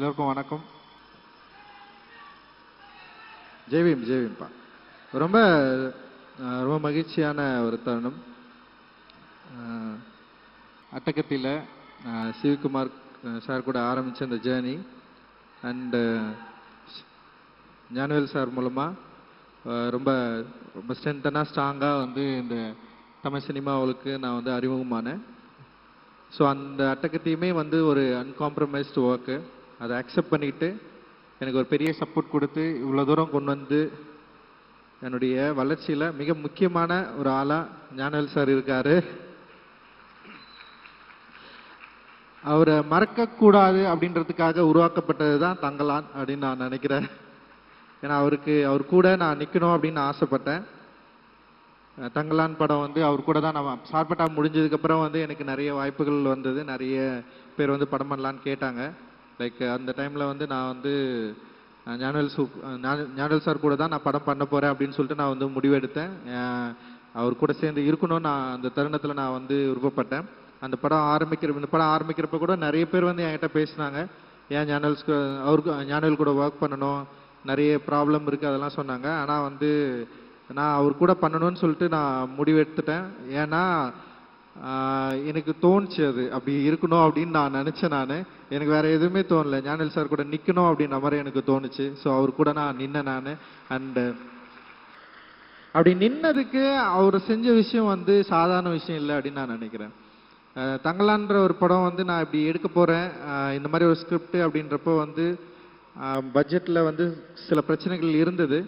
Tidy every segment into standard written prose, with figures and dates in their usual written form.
எல்லோருக்கும் வணக்கம். ஜெய்பீம்பா ரொம்ப ரொம்ப மகிழ்ச்சியான ஒரு தருணம். அட்டகத்தியில் சிவகுமார் சார் கூட ஆரம்பித்த இந்த ஜேர்னி அண்டு ஞானவேல் சார் மூலமாக ரொம்ப ரொம்ப ஸ்ட்ராங்காக வந்து இந்த தமிழ் சினிமாவுக்கு நான் வந்து அறிமுகமானேன். ஸோ அந்த அட்டகத்தையுமே வந்து ஒரு அன்காம்ப்ரமைஸ்டு ஒர்க்கு, அதை அக்செப்ட் பண்ணிக்கிட்டு எனக்கு ஒரு பெரிய சப்போர்ட் கொடுத்து இவ்வளோ தூரம் கொண்டு வந்து என்னுடைய வளர்ச்சியில் மிக முக்கியமான ஒரு ஆளாக ஞானவேல் சார் இருக்கார். அவரை மறக்கக்கூடாது அப்படின்றதுக்காக உருவாக்கப்பட்டது தான் தங்கலான் அப்படின்னு நான் நினைக்கிறேன். ஏன்னா அவர் கூட நான் நிற்கணும் அப்படின்னு ஆசைப்பட்டேன். தங்கலான் படம் வந்து அவர் கூட தான் நான் சார்பட்டா முடிஞ்சதுக்கப்புறம் வந்து எனக்கு நிறைய வாய்ப்புகள் வந்தது. நிறைய பேர் வந்து படம் பண்ணலான்னு கேட்டாங்க. லைக் அந்த டைமில் வந்து நான் வந்து ஞானவேல் சார் கூட தான் நான் படம் பண்ண போகிறேன் அப்படின்னு சொல்லிட்டு நான் வந்து முடிவெடுத்தேன். அவர் கூட சேர்ந்து இருக்கணும்னு நான் அந்த தருணத்தில் நான் வந்து விருப்பப்பட்டேன். இந்த படம் ஆரம்பிக்கிறப்ப கூட நிறைய பேர் வந்து என்கிட்ட பேசினாங்க, ஏன் ஞானவேல் கூட ஒர்க் பண்ணணும், நிறைய ப்ராப்ளம் இருக்குது அதெல்லாம் சொன்னாங்க. ஆனால் வந்து நான் அவர் கூட பண்ணணும்னு சொல்லிட்டு நான் முடிவெடுத்துட்டேன். ஏன்னா எனக்கு தோணுச்சு அது அப்படி இருக்கணும் அப்படின்னு நான் நினச்சேன். எனக்கு வேறு எதுவுமே தோணலை, ஞானவேல் சார் கூட நிற்கணும் அப்படின்ற மாதிரி எனக்கு தோணுச்சு. ஸோ அவர் கூட நான் நின்னேன். அண்டு அப்படி நின்னதுக்கு அவர் செஞ்ச விஷயம் வந்து சாதாரண விஷயம் இல்லை அப்படின்னு நான் நினைக்கிறேன். தங்கலான்ற ஒரு படம் வந்து நான் இப்படி எடுக்க போகிறேன், இந்த மாதிரி ஒரு ஸ்கிரிப்ட் அப்படின்றப்போ வந்து பட்ஜெட்டில் வந்து சில பிரச்சனைகள் இருந்தது.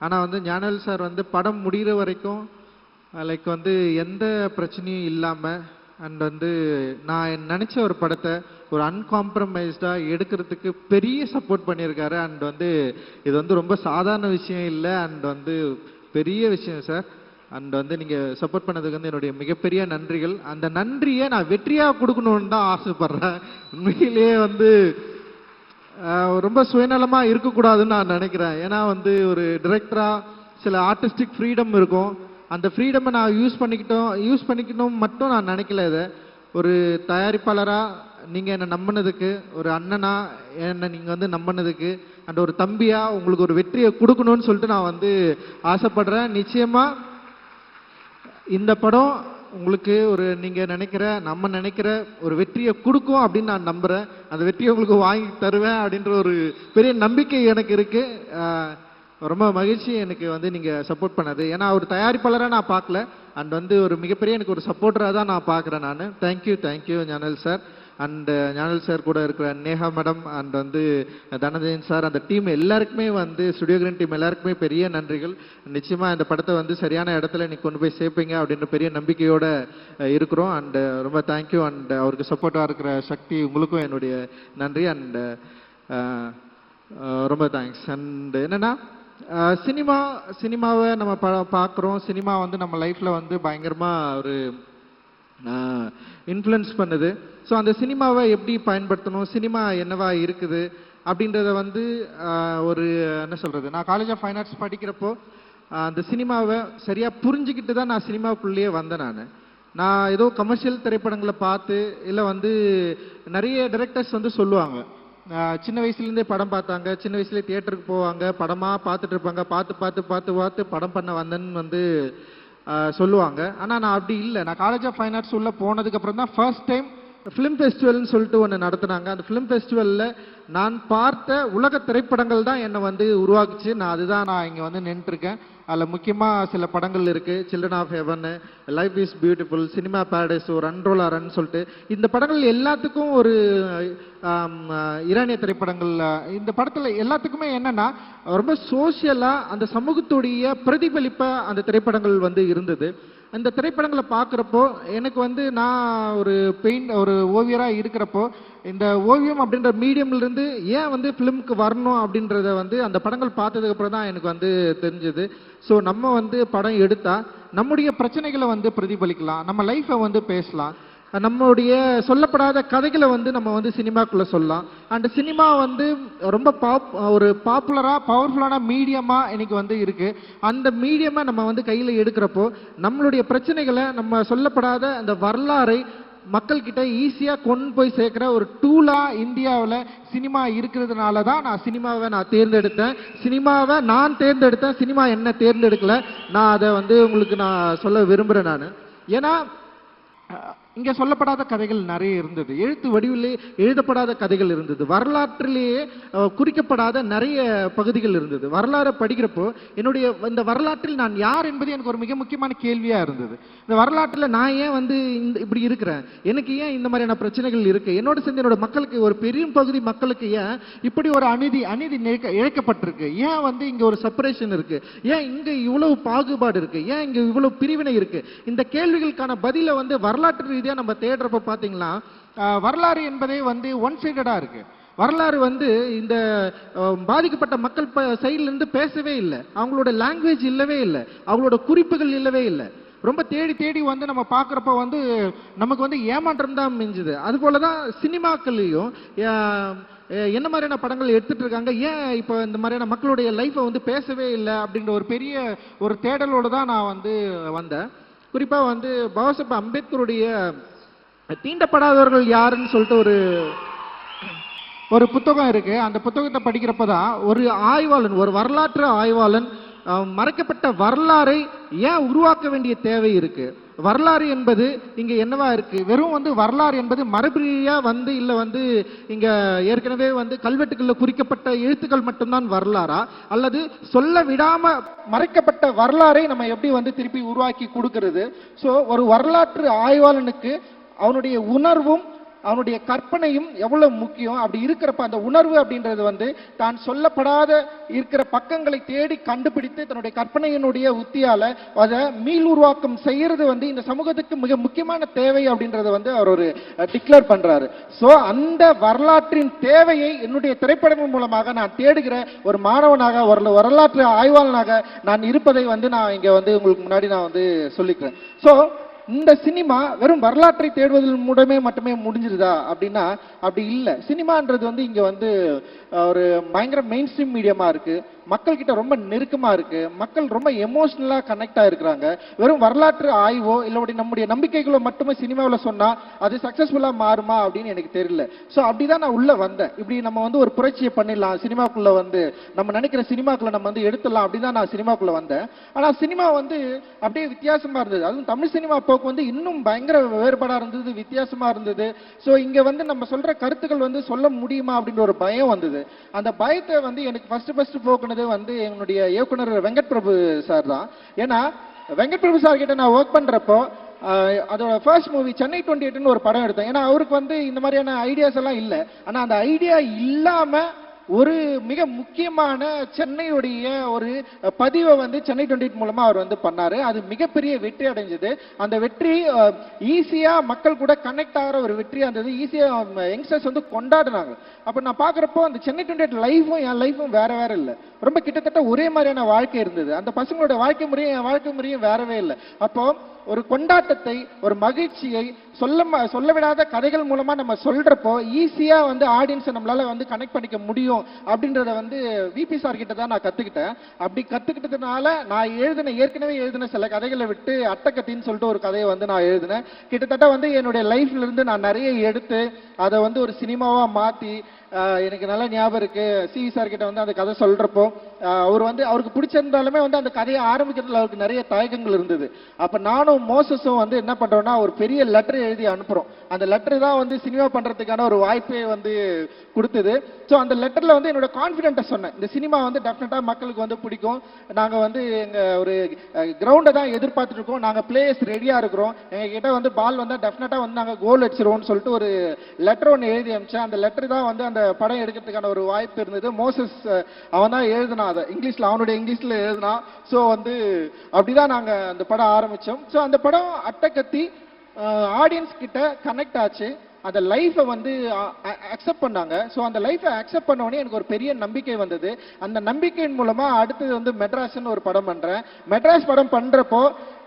ஆனால் வந்து ஞானவேல் சார் வந்து படம் முடிகிற வரைக்கும் லைக் வந்து எந்த பிரச்சனையும் இல்லாமல் அண்ட் வந்து நான் நினச்ச ஒரு படத்தை ஒரு அன்காம்ப்ரமைஸ்டாக எடுக்கிறதுக்கு பெரிய சப்போர்ட் பண்ணியிருக்காரு. அண்ட் வந்து இது வந்து ரொம்ப சாதாரண விஷயம் இல்லை, அண்ட் வந்து பெரிய விஷயம் சார். அண்ட் வந்து நீங்கள் சப்போர்ட் பண்ணதுக்கு வந்து என்னுடைய மிகப்பெரிய நன்றிகள். அந்த நன்றியை நான் வெற்றியாக கொடுக்கணுன்னு தான் ஆசைப்பட்றேன். உண்மையிலேயே வந்து ரொம்ப சுயநலமாக இருக்கக்கூடாதுன்னு நான் நினைக்கிறேன். ஏன்னா வந்து ஒரு டிரெக்டராக சில ஆர்டிஸ்டிக் ஃப்ரீடம் இருக்கும். அந்த ஃப்ரீடமை நான் யூஸ் பண்ணிக்கணும் மட்டும் நான் நினைக்கல. இதை ஒரு தயாரிப்பாளராக நீங்கள் என்னை நம்பினதுக்கு, ஒரு அண்ணனாக என்னை நீங்கள் வந்து நம்பினதுக்கு, அண்ட் ஒரு தம்பியாக உங்களுக்கு ஒரு வெற்றியை கொடுக்கணும்னு சொல்லிட்டு நான் வந்து ஆசைப்படுறேன். நிச்சயமாக இந்த படம் உங்களுக்கு ஒரு நீங்கள் நம்ம நினைக்கிற ஒரு வெற்றியை கொடுக்கும் அப்படின்னு நான் நம்புகிறேன். அந்த வெற்றியை உங்களுக்கு வாங்கி தருவேன் அப்படின்ற ஒரு பெரிய நம்பிக்கை எனக்கு இருக்குது. ரொம்ப மகிழ்ச்சி எனக்கு வந்து நீங்கள் சப்போர்ட் பண்ணது. ஏன்னா ஒரு தயாரிப்பாளராக நான் பார்க்கல, அண்ட் வந்து ஒரு மிகப்பெரிய எனக்கு ஒரு சப்போர்ட்டராக தான் நான் பார்க்குறேன். Thank you Gnanavel sir. And Gnanavel sir கூட இருக்கிற நேஹா மேடம் அண்ட் வந்து தனஞ்சயன் சார், அந்த டீம் எல்லாருக்குமே வந்து ஸ்டுடியோ கிரீன் டீம் எல்லாருக்குமே பெரிய நன்றிகள். நிச்சயமாக இந்த படத்தை வந்து சரியான இடத்துல நீ கொண்டு போய் சேர்ப்பீங்க அப்படின்ற பெரிய நம்பிக்கையோடு இருக்கிறோம். அண்டு ரொம்ப தேங்க்யூ. அண்ட் அவருக்கு சப்போர்ட்டாக இருக்கிற சக்தி உங்களுக்கும் என்னுடைய நன்றி. அண்டு ரொம்ப தேங்க்ஸ். அண்ட் என்னென்னா சினிமாவை நம்ம பார்க்குறோம். சினிமா வந்து நம்ம லைஃப்பில் வந்து பயங்கரமாக ஒரு இன்ஃப்ளூயன்ஸ் பண்ணுது. ஸோ அந்த சினிமாவை எப்படி பயன்படுத்தணும், சினிமா என்னவா இருக்குது அப்படின்றத வந்து ஒரு என்ன சொல்கிறது, நான் காலேஜ் ஆஃப் ஃபைன் ஆர்ட்ஸ் படிக்கிறப்போ அந்த சினிமாவை சரியாக புரிஞ்சுக்கிட்டு தான் நான் சினிமாவுக்குள்ளேயே வந்தேன். நான் ஏதோ கமர்ஷியல் திரைப்படங்களை பார்த்து இல்லை வந்து நிறைய டைரக்டர்ஸ் வந்து சொல்லுவாங்க, சின்ன வயசுலேருந்தே படம் பார்த்தாங்க, சின்ன வயசுலேயே தியேட்டருக்கு போவாங்க, படமாக பார்த்துட்டு இருப்பாங்க, பார்த்து படம் பண்ண வந்தேன்னு வந்து சொல்லுவாங்க. ஆனால் நான் அப்படி இல்லை. நான் காலேஜ் ஆஃப் ஃபைன் ஆர்ட்ஸ் உள்ளே போனதுக்கப்புறம் தான் ஃபர்ஸ்ட் டைம் ஃபிலிம் ஃபெஸ்டிவல்னு சொல்லிட்டு ஒன்று நடத்துனாங்க. அந்த ஃபிலிம் ஃபெஸ்டிவலில் நான் பார்த்த உலக திரைப்படங்கள் தான் என்னை வந்து உருவாக்குச்சு. அதுதான் நான் இங்கே வந்து நின்றுருக்கேன். அதில் முக்கியமாக சில படங்கள் இருக்குது, children of heaven, life is beautiful, cinema paradise, ஒரு ரன்ரோலா ரன் சொல்லிட்டு இந்த படங்கள் எல்லாத்துக்கும் ஒரு ஈரானிய திரைப்படங்கள், இந்த படத்தில் எல்லாத்துக்குமே என்னென்னா ரொம்ப சோஷியலாக அந்த சமூகத்துடைய பிரதிபலிப்பாக அந்த திரைப்படங்கள் வந்து இருந்தது. அந்த திரைப்படங்களை பார்க்குறப்போ எனக்கு வந்து நான் ஒரு ஓவியராக இருக்கிறப்போ இந்த ஓவியம் அப்படின்ற மீடியம்லேருந்து ஏன் வந்து ஃபிலிமுக்கு வரணும் அப்படின்றத வந்து அந்த படங்கள் பார்த்ததுக்கப்புறம் தான் எனக்கு வந்து தெரிஞ்சது. ஸோ நம்ம வந்து படம் எடுத்தால் நம்முடைய பிரச்சனைகளை வந்து பிரதிபலிக்கலாம், நம்ம லைஃப்பை வந்து பேசலாம், நம்மளுடைய சொல்லப்படாத கதைகளை வந்து நம்ம வந்து சினிமாக்குள்ளே சொல்லலாம். அண்ட் சினிமா வந்து ரொம்ப ஒரு பாப்புலராக பவர்ஃபுல்லான மீடியமாக இன்னைக்கு வந்து இருக்குது. அந்த மீடியமாக நம்ம வந்து கையில் எடுக்கிறப்போ நம்மளுடைய பிரச்சனைகளை, நம்ம சொல்லப்படாத அந்த வரலாறை மக்கள்கிட்ட ஈஸியா கொண்டு போய் சேர்க்கிற ஒரு டூலா இந்தியாவில் சினிமா இருக்கிறதுனால தான் நான் சினிமாவை தேர்ந்தெடுத்தேன். சினிமாவை நான் தேர்ந்தெடுத்தேன், சினிமா என்ன தேர்ந்தெடுக்கல. நான் அதை உங்களுக்கு நான் சொல்ல விரும்புறேன். நான் ஏன்னா இங்க சொல்லப்படாத கதைகள் நிறைய இருந்தது, எழுத்து வடிவிலே எழுதப்படாத கதைகள் இருந்தது, வரலாற்றிலேயே குறிக்கப்படாத நிறைய பகுதிகள் இருந்தது. வரலாறு படிக்கிறப்போ என்னுடைய இந்த வரலாற்றில் நான் யார் என்பது எனக்கு ஒரு மிக முக்கியமான கேள்வியா இருந்தது. இந்த வரலாற்றில் நான் ஏன் இப்படி இருக்கிறேன், எனக்கு ஏன் இந்த மாதிரியான பிரச்சனைகள் இருக்கு, என்னோட சேர்ந்து என்னோட மக்களுக்கு ஒரு பெரிய பகுதி மக்களுக்கு ஏன் இப்படி ஒரு அநீதி இழைக்கப்பட்டிருக்கு, ஏன் இங்க ஒரு செப்பரேஷன் இருக்கு, ஏன் இங்க இவ்வளவு பாகுபாடு இருக்கு, ஏன் இங்க இவ்வளவு பிரிவினை இருக்கு, இந்த கேள்விகளுக்கான பதில வரலாற்று நம்ம தேடுறப்ப பாத்தீங்கன்னா வரலாறு என்பதே ஒன் சைடடா இருக்கு. வரலாறு இந்த பாதிக்கப்பட்ட மக்கள் சைடுல இருந்து பேசவே இல்லை, அவங்களோட லாங்குவேஜ் இல்லவே இல்லை, அவங்களோட குறிப்புகள் இல்லவே இல்லை. ரொம்ப தேடி தேடி நம்ம பார்க்குறப்ப நமக்கு ஏமாற்றம் தான் மிஞ்சுது. அது போலதான் சினிமாக்கள்லையும் என்ன மாதிரியான படங்கள் எடுத்துட்டு இருக்காங்க, ஏன் இப்போ இந்த மாதிரியான மக்களுடைய லைஃப்பை பேசவே இல்லை அப்படின்ற ஒரு பெரிய ஒரு தேடலோடு தான் நான் வந்தேன். குறிப்பா பாபாசாஹேப் அம்பேத்கருடைய தீண்டப்படாதவர்கள் யாருன்னு சொல்லிட்டு ஒரு புத்தகம் இருக்கு. அந்த புத்தகத்தை படிக்கிறப்பதான் ஒரு ஆய்வாளன், ஒரு வரலாற்று ஆய்வாளன் மறைக்கப்பட்ட வரலாறை ஏன் உருவாக்க வேண்டிய தேவை இருக்கு, வரலாறு என்பது இங்க என்னவா இருக்கு, வெறும் வரலாறு என்பது மரபுரியா இல்ல இங்க ஏற்கனவே கல்வெட்டுகள்ல குறிக்கப்பட்ட எழுத்துக்கள் மட்டும்தான் வரலாறா, அல்லது சொல்ல விடாம மறைக்கப்பட்ட வரலாறை நம்ம எப்படி திருப்பி உருவாக்கி கொடுக்கிறது. சோ ஒரு வரலாற்று ஆய்வாளனுக்கு அவனுடைய உணர்வும் அவனுடைய கற்பனையும் எவ்வளவு முக்கியம். அப்படி இருக்கிறப்ப அந்த உணர்வு அப்படின்றது தான் சொல்லப்படாத இருக்கிற பக்கங்களை தேடி கண்டுபிடித்து தன்னுடைய கற்பனையினுடைய உத்தியால அதை மீள் உருவாக்கம் செய்யறது இந்த சமூகத்துக்கு மிக முக்கியமான தேவை அப்படின்றத அவர் ஒரு டிக்ளேர் பண்றாரு. சோ அந்த வரலாற்றின் தேவையை என்னுடைய திரைப்படங்கள் மூலமாக நான் தேடுகிற ஒரு மாணவனாக, ஒரு வரலாற்று ஆய்வாளனாக நான் இருப்பதை நான் இங்க உங்களுக்கு முன்னாடி நான் சொல்லிக்கிறேன். சோ இந்த சினிமா வெறும் வரலாற்றை தேடுவதில் மட்டுமே முடிஞ்சிருதா அப்படின்னா அப்படி இல்லை. சினிமான்றது இங்க ஒரு பயங்கர மெயின் ஸ்ட்ரீம் மீடியமா இருக்கு, மக்கள் கிட்ட ரொம்ப நெருக்கமா இருக்கு, மக்கள் ரொம்ப எமோஷனலா கனெக்ட் ஆயிருக்கிறாங்க. வெறும் வரலாற்று ஆய்வோ இல்லை நம்முடைய நம்பிக்கைகளோ மட்டுமே சினிமாவில் சொன்னா அது சக்சஸ்ஃபுல்லா மாறுமா அப்படின்னு எனக்கு தெரியல. ஸோ அப்படிதான் நான் உள்ள வந்தேன். இப்படி நம்ம ஒரு புரட்சியை பண்ணிடலாம் சினிமாக்குள்ள, நம்ம நினைக்கிற சினிமாக்குள்ள நம்ம எடுத்துடலாம் அப்படிதான் நான் சினிமாக்குள்ள வந்தேன். ஆனா சினிமா அப்படியே வித்தியாசமா இருந்தது. அதுவும் தமிழ் சினிமா போக்கு இன்னும் பயங்கர வேறுபாடா இருந்தது, வித்தியாசமா இருந்தது. ஸோ இங்க நம்ம சொல்ற கருத்துக்கள் சொல்ல முடியுமா அப்படின்ற ஒரு பயம் வந்தது. அந்த பயத்தை எனக்கு ஃபர்ஸ்ட் போக்குனது என்னுடைய இயக்குனர் வெங்கட் பிரபு சார் தான். ஏன்னா வெங்கட் பிரபு சார் கிட்ட நான் ஒர்க் பண்றப்போ அதோட ஃபர்ஸ்ட் மூவி சென்னை 28 ஒரு படம் எடுத்தேன். ஏன்னா அவருக்கு இந்த மாதிரியான ஐடியாஸ் எல்லாம் இல்லை. ஆனா அந்த ஐடியா இல்லாம ஒரு மிக முக்கியமான சென்னையுடைய ஒரு பதிவை சென்னை 28 மூலமா அவர் பண்ணாரு. அது மிகப்பெரிய வெற்றி அடைஞ்சது. அந்த வெற்றி ஈஸியா மக்கள் கூட கனெக்ட் ஆகிற ஒரு வெற்றியா இருந்தது. ஈஸியா யங்ஸ்டர்ஸ் கொண்டாடினாங்க. அப்ப நான் பாக்குறப்போ அந்த சென்னை 28 லைஃபும் என் லைஃபும் வேற வேற இல்லை, ரொம்ப கிட்டத்தட்ட ஒரே மாதிரியான வாழ்க்கை இருந்தது. அந்த பசங்களோட வாழ்க்கை முறையும் என் வாழ்க்கை முறையும் வேறவே இல்லை. அப்போ ஒரு கொண்டாட்டத்தை, ஒரு மகிழ்ச்சியை சொல்ல விடாத கதைகள் மூலமா நம்ம சொல்றப்போ ஈஸியா ஆடியன்ஸை நம்மளால கனெக்ட் பண்ணிக்க முடியும் அப்படின்றத விபி சார் கிட்ட தான் நான் கத்துக்கிட்டேன். அப்படி கத்துக்கிட்டதுனால நான் ஏற்கனவே எழுதின சில கதைகளை விட்டு அட்டக்கத்தின்னு சொல்லிட்டு ஒரு கதையை நான் எழுதினேன். கிட்டத்தட்ட என்னுடைய லைஃப்ல இருந்து நான் நிறைய எடுத்து அதை ஒரு சினிமாவா மாத்தி எனக்கு நல்ல ஞாபகம் இருக்கு. சிவி சார் கிட்ட அந்த கதை சொல்றப்போ அவர் அவருக்கு பிடிச்சிருந்தாலுமே அந்த கதையை ஆரம்பிக்கிறதுல அவருக்கு நிறைய தயக்கங்கள் இருந்தது. அப்ப நானும் மோசஸும் என்ன பண்றோம்னா ஒரு பெரிய லெட்டர் எழுதி அனுப்புறோம். அந்த லெட்டர் தான் சினிமா பண்றதுக்கான ஒரு வாய்ப்பை கொடுத்தது. ஸோ அந்த லெட்டர்ல என்னோட கான்பிடென்ட்டை சொன்னேன், இந்த சினிமா டெஃபினட்டா மக்களுக்கு பிடிக்கும், நாங்க எங்க ஒரு கிரவுண்டை தான் எதிர்பார்த்துட்டு இருக்கோம், நாங்க பிளேயர்ஸ் ரெடியா இருக்கிறோம், எங்க கிட்ட பால் வந்தா டெஃபினட்டா நாங்க கோல் அடிச்சிருவோம்னு சொல்லிட்டு ஒரு லெட்டர் ஒன்று எழுதி அனுப்பிச்சேன். அந்த லெட்டர் தான் அந்த படம் எடுக்கிறதுக்கான ஒரு வாய்ப்பு இருந்தது. மோசஸ் அவன் தான் எழுதினா, அதை இங்கிலீஷ்ல அவனுடைய இங்கிலீஷ்ல எழுதினா. ஸோ அப்படிதான் நாங்க அந்த படம் ஆரம்பிச்சோம். ஸோ அந்த படம் அட்டக்கத்தி ஆடியன்ஸ் கிட்ட கனெக்ட் ஆச்சு, அந்த லைஃபை அக்செப்ட் பண்ணாங்க. ஸோ அந்த லைஃபை அக்செப்ட் பண்ண உடனே எனக்கு ஒரு பெரிய நம்பிக்கை வந்தது. அந்த நம்பிக்கையின் மூலமா அடுத்தது மெட்ராஸ்ன்னு ஒரு படம் பண்றேன். மெட்ராஸ் படம் பண்றப்போ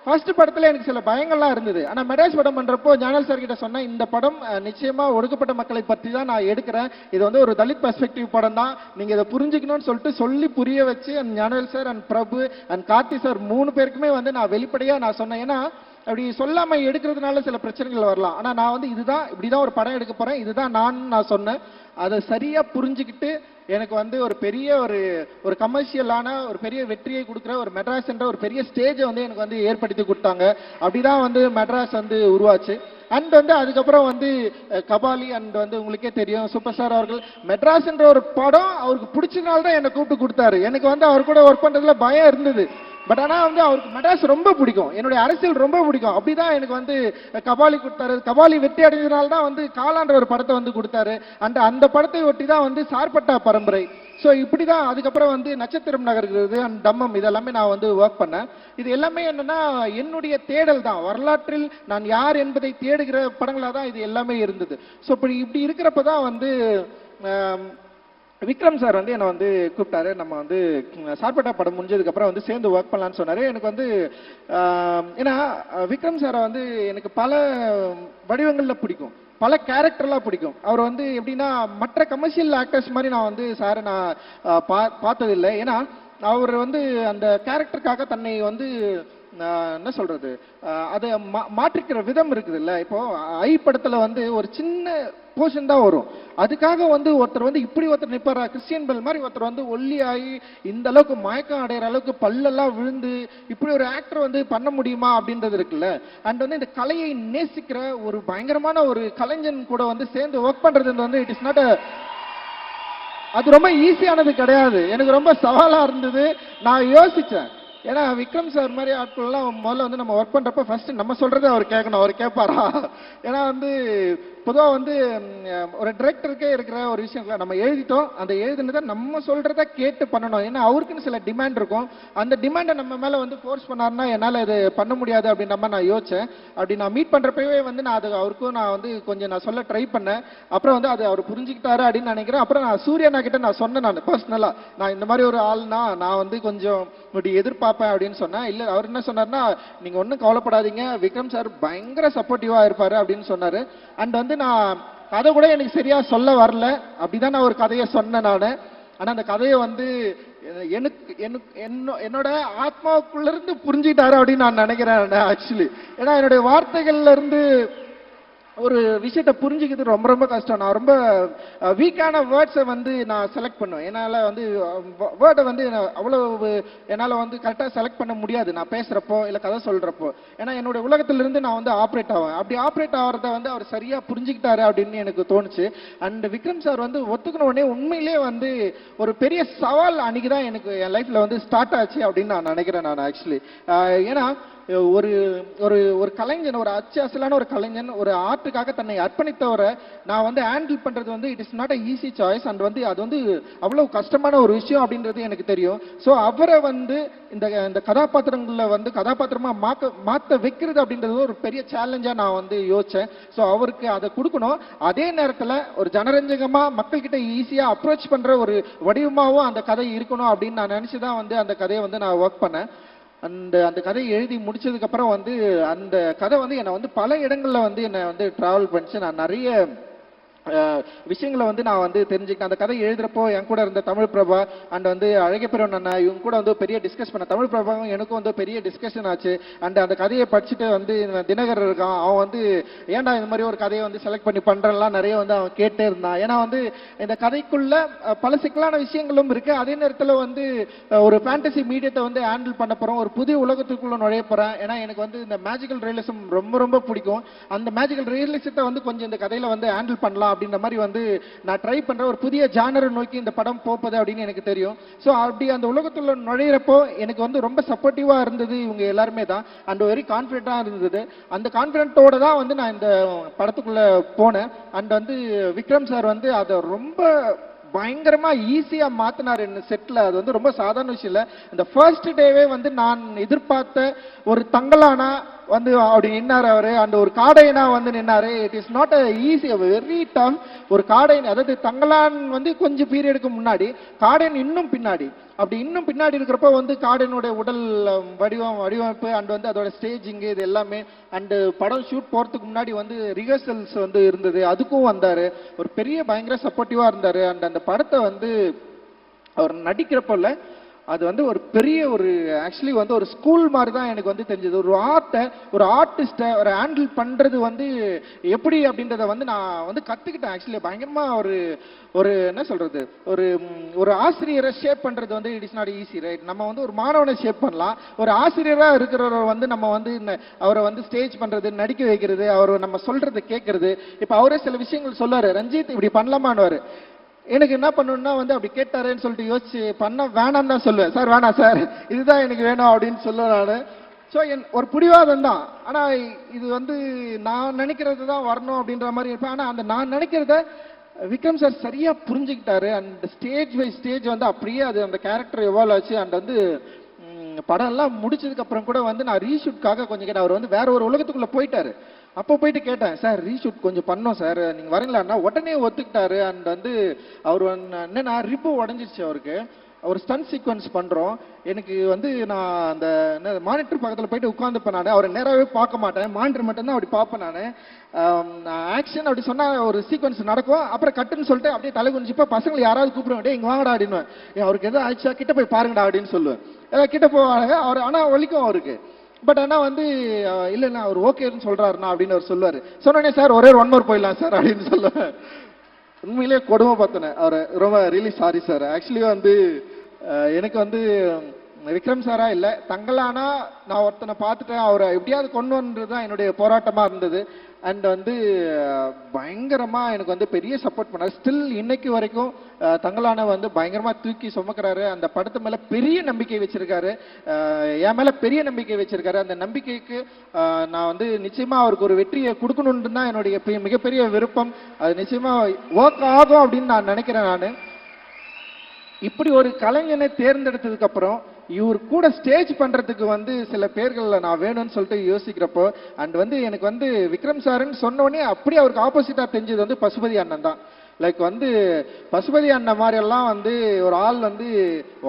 ஃபர்ஸ்ட் படத்துல எனக்கு சில பயங்கள்லாம் இருந்தது. ஆனா மெட்ராஸ் படம் பண்றப்போ ஞானல் சார் கிட்ட சொன்னேன், இந்த படம் நிச்சயமா ஒடுக்கப்பட்ட மக்களை பற்றி தான் நான் எடுக்கிறேன், இது ஒரு தலித் பெர்ஸ்பெக்டிவ் படம் தான், நீங்க இதை புரிஞ்சுக்கணும்னு சொல்லிட்டு சொல்லி புரிய வச்சு ஞானல் sir and Prabhu and Karthi sir 3 பேருக்குமே நான் வெளிப்படையா நான் சொன்னேன். ஏன்னா அப்படி சொல்லாம எடுக்கிறதுனால சில பிரச்சனைகள் வரலாம். ஆனா நான் வந்து இதுதான் இப்படிதான் ஒரு படம் எடுக்க போறேன், இதுதான் நான் சொன்னேன். அதை சரியா புரிஞ்சுக்கிட்டு எனக்கு வந்து ஒரு பெரிய ஒரு கமர்ஷியலான ஒரு பெரிய வெற்றியை கொடுக்குற ஒரு மெட்ராஸ் என்ற ஒரு பெரிய ஸ்டேஜை வந்து எனக்கு வந்து ஏற்படுத்தி கொடுத்தாங்க. அப்படிதான் வந்து மெட்ராஸ் வந்து உருவாச்சு. அண்ட் வந்து அதுக்கப்புறம் வந்து கபாலி அண்ட் வந்து உங்களுக்கே தெரியும் சூப்பர் ஸ்டார் அவர்கள் மெட்ராஸ் என்ற ஒரு படம் அவருக்கு பிடிச்சனால தான் என்னை கூப்பிட்டு கொடுத்தாரு. எனக்கு வந்து அவர் கூட ஒர்க் பண்றதுல பயம் இருந்தது. பட் ஆனால் வந்து அவருக்கு மெட்ராஸ் ரொம்ப பிடிக்கும், என்னுடைய அரசியல் ரொம்ப பிடிக்கும். அப்படிதான் எனக்கு வந்து கபாலி கொடுத்தாரு. கபாலி வெற்றி அடைஞ்சதுனால தான் வந்து காலான்ற ஒரு படத்தை வந்து கொடுத்தாரு. அந்த படத்தை ஒட்டி தான் வந்து சார்பட்டா பரம்பரை. ஸோ இப்படி தான் அதுக்கப்புறம் வந்து நட்சத்திரம் நகர்கிறது அண்ட் தம்மம் இதெல்லாமே நான் வந்து ஒர்க் பண்ணேன். இது எல்லாமே என்னன்னா என்னுடைய தேடல் தான், வரலாற்றில் நான் யார் என்பதை தேடுகிற படங்களாக தான் இது எல்லாமே இருந்தது. ஸோ இப்படி இருக்கிறப்ப தான் வந்து விக்ரம் சார் வந்து என்னை வந்து கூப்பிட்டாரு. நம்ம வந்து சார்பட்டா படம் முடிஞ்சதுக்கப்புறம் வந்து சேர்ந்து ஒர்க் பண்ணலான்னு சொன்னார். எனக்கு வந்து ஏன்னா விக்ரம் சாரை வந்து எனக்கு பல வடிவங்களில் பிடிக்கும், பல கேரக்டர்லாம் பிடிக்கும். அவர் வந்து எப்படின்னா மற்ற கமர்ஷியல் ஆக்டர்ஸ் மாதிரி நான் வந்து சாரை நான் பார்த்ததில்லை. ஏன்னா அவர் வந்து அந்த கேரக்டருக்காக தன்னை வந்து என்ன சொல்றது அதை மாற்றிக்கிற விதம் இருக்குது இல்ல. இப்போ ஐ படத்துல வந்து ஒரு சின்ன போர்ஷன் தான் வரும், அதுக்காக வந்து ஒருத்தர் வந்து இப்படி ஒருத்தர் நிப்பாரா, கிறிஸ்டியன் பெல் மாதிரி ஒருத்தர் வந்து ஒல்லி ஆகி இந்த அளவுக்கு மயக்கம் அடைகிற அளவுக்கு பல்லெல்லாம் விழுந்து இப்படி ஒரு ஆக்டர் வந்து பண்ண முடியுமா அப்படின்றது இருக்குல்ல. அண்ட் வந்து இந்த கலையை நேசிக்கிற ஒரு பயங்கரமான ஒரு கலைஞன் கூட வந்து சேர்ந்து ஒர்க் பண்றது வந்து இட் இஸ் நாட் அது ரொம்ப ஈஸியானது கிடையாது. எனக்கு ரொம்ப சவாலா இருந்தது. நான் யோசிச்சேன், ஏன்னா விக்ரம் சார் மாதிரி ஆட்கள்லாம் முதல்ல வந்து நம்ம ஒர்க் பண்றப்ப ஃபர்ஸ்ட் நம்ம சொல்றதை அவர் கேட்கணும், அவர் கேட்பாரா. ஏன்னா வந்து பொதுவாக வந்து ஒரு டிரெக்டருக்கே இருக்கிற ஒரு விஷயம் நம்ம எழுதிட்டோம், அந்த எழுதுனதை நம்ம சொல்றத கேட்டு பண்ணணும். ஏன்னா அவருக்குன்னு சில டிமாண்ட் இருக்கும், அந்த டிமாண்டை நம்ம மேல வந்து ஃபோர்ஸ் பண்ணாருன்னா என்னால் இது பண்ண முடியாது அப்படின்ற மாதிரி நான் யோசிச்சேன். அப்படி நான் மீட் பண்றப்பவே வந்து நான் அது அவருக்கும் நான் வந்து கொஞ்சம் நான் சொல்ல ட்ரை பண்ணேன். அப்புறம் வந்து அது அவர் புரிஞ்சுக்கிட்டாரு அப்படின்னு நினைக்கிறேன். அப்புறம் நான் சூர்யானா கிட்ட நான் சொன்னேன், நான் பர்சனலா நான் இந்த மாதிரி ஒரு ஆள்னா நான் வந்து கொஞ்சம் இப்படி எதிர்பார்ப்பேன் அப்படின்னு சொன்னேன். இல்லை அவர் என்ன சொன்னார்னா, நீங்க ஒன்றும் கவலைப்படாதீங்க, விக்ரம் சார் பயங்கர சப்போர்ட்டிவா இருப்பாரு அப்படின்னு சொன்னாரு. அண்ட் வந்து நான் கதை கூட எனக்கு சரியா சொல்ல வரல, அப்படிதான் நான் ஒரு கதையை சொன்னேன் நானு. ஆனா அந்த கதையை வந்து என்னோட ஆத்மாவுக்குள்ள இருந்து புரிஞ்சுட்டாரு அப்படின்னு நான் நினைக்கிறேன் ஆக்சுவலி. ஏன்னா என்னுடைய வார்த்தைகள்ல இருந்து ஒரு விஷயத்தை புரிஞ்சுக்கிறது ரொம்ப ரொம்ப கஷ்டம். நான் ரொம்ப வீக்கான வேர்ட்ஸை வந்து நான் செலக்ட் பண்ணுவேன். என்னால் வந்து வேர்டை வந்து அவ்வளவு என்னால் வந்து கரெக்டாக செலக்ட் பண்ண முடியாது நான் பேசுகிறப்போ இல்லை கதை சொல்கிறப்போ. ஏன்னா என்னுடைய உலகத்திலிருந்து நான் வந்து ஆப்ரேட் ஆவேன். அப்படி ஆப்ரேட் ஆகிறத வந்து அவர் சரியாக புரிஞ்சுக்கிட்டாரு அப்படின்னு எனக்கு தோணுச்சு. அண்ட் விக்ரம் சார் வந்து ஒத்துக்கின உடனே உண்மையிலே வந்து ஒரு பெரிய சவால் அன்னைக்கு தான் எனக்கு என் லைஃப்பில் வந்து ஸ்டார்ட் ஆச்சு அப்படின்னு நான் நினைக்கிறேன் நான் ஆக்சுவலி. ஏன்னா ஒரு ஒரு ஒரு கலைஞன், ஒரு அச்சாசலான ஒரு கலைஞன் ஒரு ஆர்ட்டுக்காக தன்னை அர்ப்பணித்தவரை நான் வந்து ஹேண்டில் பண்றது வந்து it is not a easy choice. And வந்து அது வந்து அவ்வளவு கஷ்டமான ஒரு விஷயம் அப்படின்றது எனக்கு தெரியும். ஸோ அவரை வந்து இந்த கதாபாத்திரங்களை வந்து கதாபாத்திரமா மாற்ற வைக்கிறது அப்படின்றது ஒரு பெரிய சேலஞ்சா நான் வந்து யோசிச்சேன். ஸோ அவருக்கு அதை கொடுக்கணும், அதே நேரத்தில் ஒரு ஜனரஞ்சகமா மக்கள்கிட்ட ஈஸியா அப்ரோச் பண்ற ஒரு வடிவமாகவும் அந்த கதை இருக்கணும் அப்படின்னு நான் நினைச்சுதான் வந்து அந்த கதையை வந்து நான் ஒர்க் பண்ணேன். அந்த கதையை எழுதி முடிச்சதுக்கு அப்புறம் வந்து அந்த கதை வந்து என்னை வந்து பல இடங்கள்ல வந்து என்னை வந்து டிராவல் பண்ணிச்சு. நான் நிறைய விஷயங்களை வந்து நான் வந்து தெரிஞ்சுக்கிட்டேன். அந்த கதை எழுதுறப்போ என் கூட இருந்த தமிழ் பிரபா அண்ட் வந்து அழகப்பெருவன் அண்ணா இவங்க கூட வந்து பெரிய டிஸ்கஸ் பண்ண, தமிழ் பிரபாவும் எனக்கும் வந்து பெரிய டிஸ்கஷன் ஆச்சு. அண்ட் அந்த கதையை படிச்சுட்டு வந்து தினகர் இருக்கான், அவன் வந்து ஏன்டா இந்த மாதிரி ஒரு கதையை வந்து செலக்ட் பண்ணி பண்றலாம் நிறைய வந்து அவன் கேட்டே இருந்தான். ஏன்னா வந்து இந்த கதைக்குள்ள பல சிக்கலான விஷயங்களும் இருக்கு, அதே நேரத்தில் வந்து ஒரு ஃபேண்டசி மீடியத்தை வந்து ஹேண்டில் பண்ண போறோம், ஒரு புதிய உலகத்துக்குள்ள நுழைய போறேன். ஏன்னா எனக்கு வந்து இந்த மேஜிக்கல் ரியலிசம் ரொம்ப ரொம்ப பிடிக்கும். அந்த மேஜிக்கல் ரியலிசத்தை வந்து கொஞ்சம் இந்த கதையில வந்து ஹேண்டில் பண்ணலாம் அப்படின்ற மாதிரி வந்து நான் ட்ரை பண்ற ஒரு புதிய ஜானரை நோக்கி இந்த படம் போகுது அப்படின்னு எனக்கு தெரியும். ஸோ அப்படி அந்த உலகத்துல நுழையிறப்போ எனக்கு வந்து ரொம்ப சப்போர்ட்டிவா இருந்தது இவங்க எல்லாருமே தான். அண்ட் வெரி கான்ஃபிடென்ட்டா இருந்தது. அந்த கான்ஃபிடென்ட்டோட தான் வந்து நான் இந்த படத்துக்குள்ள போனேன். அண்ட் வந்து விக்ரம் சார் வந்து அதை ரொம்ப பயங்கரமா ஈஸியா மாத்தினார் என்ன செட்ல. அது வந்து ரொம்ப சாதாரண விஷயம் இல்ல. இந்த ஃபர்ஸ்ட் டேவே வந்து நான் எதிர்பார்த்த ஒரு தங்கலானா வந்து அப்படி நின்னாரு அவரு, அந்த ஒரு காடையனா வந்து நின்னாரு. It is not a easy, very tough. ஒரு காடையன், அதாவது தங்கலான் வந்து கொஞ்சம் பீரியடுக்கு முன்னாடி, காடையன் இன்னும் பின்னாடி. அப்படி இன்னும் பின்னாடி இருக்கிறப்ப வந்து காடையனுடைய உடல் வடிவமைப்பு அண்ட் வந்து அதோட ஸ்டேஜிங் இது எல்லாமே அண்டு படம் ஷூட் போறதுக்கு முன்னாடி வந்து ரிஹர்சல்ஸ் வந்து இருந்தது, அதுக்கும் வந்தாரு. ஒரு பெரிய பயங்கர சப்போர்ட்டிவா இருந்தாரு. அண்ட் அந்த படத்தை வந்து அவர் நடிக்கிறப்ப அது வந்து ஒரு பெரிய ஒரு ஆக்சுவலி வந்து ஒரு ஸ்கூல் மாதிரி தான் எனக்கு வந்து தெரிஞ்சது. ஒரு ஆர்ட்டை, ஒரு ஆர்டிஸ்ட்டை ஒரு ஹேண்டில் பண்றது வந்து எப்படி அப்படின்றத வந்து நான் வந்து கத்துக்கிட்டேன். ஆக்சுவலி பயங்கரமா ஒரு ஒரு என்ன சொல்றது, ஒரு ஒரு ஆசிரியரை ஷேப் பண்றது வந்து it is not easy right. நம்ம வந்து ஒரு மாணவனை ஷேப் பண்ணலாம், ஒரு ஆசிரியரா இருக்கிறவர் வந்து நம்ம வந்து அவரை வந்து ஸ்டேஜ் பண்றது, நடிக்க வைக்கிறது, அவர் நம்ம சொல்றது கேட்கறது. இப்ப அவரே சில விஷயங்கள் சொல்லுவாரு, ரஞ்சித் இப்படி பண்ணலாமான்னு. எனக்கு என்ன பண்ணணும்னா வந்து அப்படி கேட்டாரேன்னு சொல்லிட்டு யோசிச்சு பண்ண வேணாம்னு தான் சொல்லுவேன். சார் வேணாம் சார், இதுதான் எனக்கு வேணும் அப்படின்னு சொல்லுவேன் நான். ஸோ ஒரு பிடிவாதம் தான். ஆனா இது வந்து நான் நினைக்கிறது தான் வரணும் அப்படின்ற மாதிரி இருப்பேன். ஆனா அந்த நான் நினைக்கிறத விக்ரம் சார் சரியா புரிஞ்சுக்கிட்டாரு. அந்த ஸ்டேஜ் பை ஸ்டேஜ் வந்து அப்படியே அது அந்த கேரக்டர் எவால்வ் ஆச்சு. அண்ட் வந்து படம் எல்லாம் முடிச்சதுக்கு அப்புறம் கூட வந்து நான் ரீஷூட்காக கொஞ்சம் கேட்டேன். அவர் வந்து வேற ஒரு உலகத்துக்குள்ள போயிட்டாரு. அப்போ போயிட்டு கேட்டேன், சார் ரீஷூட் கொஞ்சம் பண்ணோம் சார், நீங்க வரீங்களான்னா உடனே ஒத்துக்கிட்டாரு. அண்ட் வந்து அவர் என்னன்னா ரிப்பு உடஞ்சிருச்சு அவருக்கு. ஒரு ஸ்டன் சீக்வன்ஸ் பண்றோம். எனக்கு வந்து நான் அந்த மானிட்டர் பக்கத்தில் போயிட்டு உட்காந்துப்பேன். நான் அவரை நேராகவே பார்க்க மாட்டேன், மானிட்டர் மட்டும்தான் அப்படி பார்ப்பேன். நான் ஆக்ஷன் அப்படி சொன்னா ஒரு சீக்வன்ஸ் நடக்கும், அப்புறம் கட்டுன்னு சொல்லிட்டு அப்படியே தலை குனிச்சுப்பா பசங்களை யாராவது கூப்பிடுவேன், இங்க வாங்கடா அப்படின்னு. அவருக்கு எதாவது ஆயிடுச்சா கிட்ட போய் பாருங்கடா அப்படின்னு சொல்லுவேன். கிட்ட போவாங்க அவர், ஆனா வலிக்கும் அவருக்கு. பட் ஆனா வந்து இல்லைண்ணா அவர் ஓகேன்னு சொல்றாருண்ணா அப்படின்னு அவர் சொல்லுவாரு. சொன்னோடனே சார் ஒரே ஒன் மோர் போயிடலாம் சார் அப்படின்னு சொல்லுவேன். உண்மையிலேயே கொடுமை பார்த்தேன் அவரை. ரொம்ப ரியலி சாரி சார். ஆக்சுவலி வந்து எனக்கு வந்து விக்ரம் சாரா இல்லை, தங்களானா நான் ஒருத்தனை பார்த்துட்டேன், அவரை எப்படியாவது கொண்டு வந்தது தான் என்னுடைய போராட்டமா இருந்தது. அண்ட் வந்து பயங்கரமா எனக்கு வந்து பெரிய சப்போர்ட் பண்ணாரு. ஸ்டில் இன்னைக்கு வரைக்கும் தங்களான வந்து பயங்கரமா தூக்கி சுமக்கிறாரு. அந்த படத்து மேல பெரிய நம்பிக்கை வச்சிருக்காரு, என் மேல பெரிய நம்பிக்கை வச்சிருக்காரு. அந்த நம்பிக்கைக்கு நான் வந்து நிச்சயமா அவருக்கு ஒரு வெற்றியை கொடுக்கணும்னு தான் என்னுடைய மிகப்பெரிய விருப்பம். அது நிச்சயமா ஒர்க் ஆகும் அப்படின்னு நான் நினைக்கிறேன். நான் இப்படி ஒரு கலைஞனை தேர்ந்தெடுத்ததுக்கு அப்புறம் இவர் கூட ஸ்டேஜ் பண்றதுக்கு வந்து சில பேர்கள் நான் வேணும்னு சொல்லிட்டு யோசிக்கிறப்போ, அண்ட் வந்து எனக்கு வந்து விக்ரம் சாருன்னு சொன்னோடனே அப்படியே அவருக்கு ஆப்போசிட்டா தெரிஞ்சது வந்து பசுபதி அண்ணன் தான். லைக் வந்து பசுபதி அண்ணன் மாதிரி எல்லாம் வந்து ஒரு ஆள் வந்து